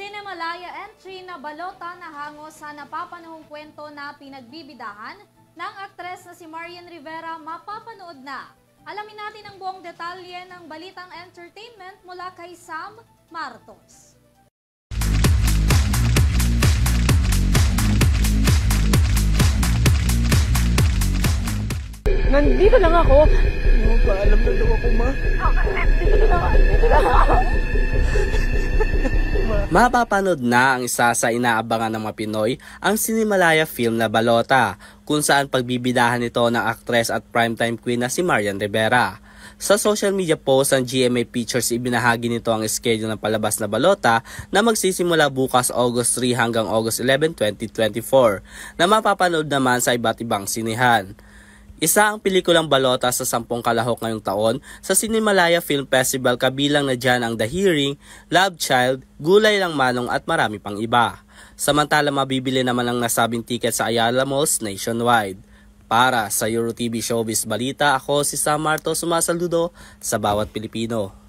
Cinemalaya entry na balota na hango sa napapanahong kwento na pinagbibidahan ng aktres na si Marian Rivera mapapanood na. Alamin natin ang buong detalye ng Balitang Entertainment mula kay Sam Martos. Nandito lang ako. Paalam na daw ako, ma. Nandito lang ako. Mapapanood na ang isa sa inaabangan ng mga Pinoy, ang Cinemalaya film na Balota, kung saan pagbibidahan ito ng aktres at primetime queen na si Marian Rivera. Sa social media post ng GMA Pictures, ibinahagi nito ang schedule ng palabas na Balota na magsisimula bukas August 3 hanggang August 11, 2024, na mapapanood naman sa iba't ibang sinihan. Isa ang pelikulang Balota sa 10 kalahok ngayong taon sa Cinemalaya Film Festival, kabilang na dyan ang The Hearing, Love Child, Gulay Lang Manong at marami pang iba. Samantala mabibili naman ang nasabing ticket sa Ayala Malls nationwide. Para sa EuroTV Showbiz Balita, ako si Sam Martos, sumasaludo sa bawat Pilipino.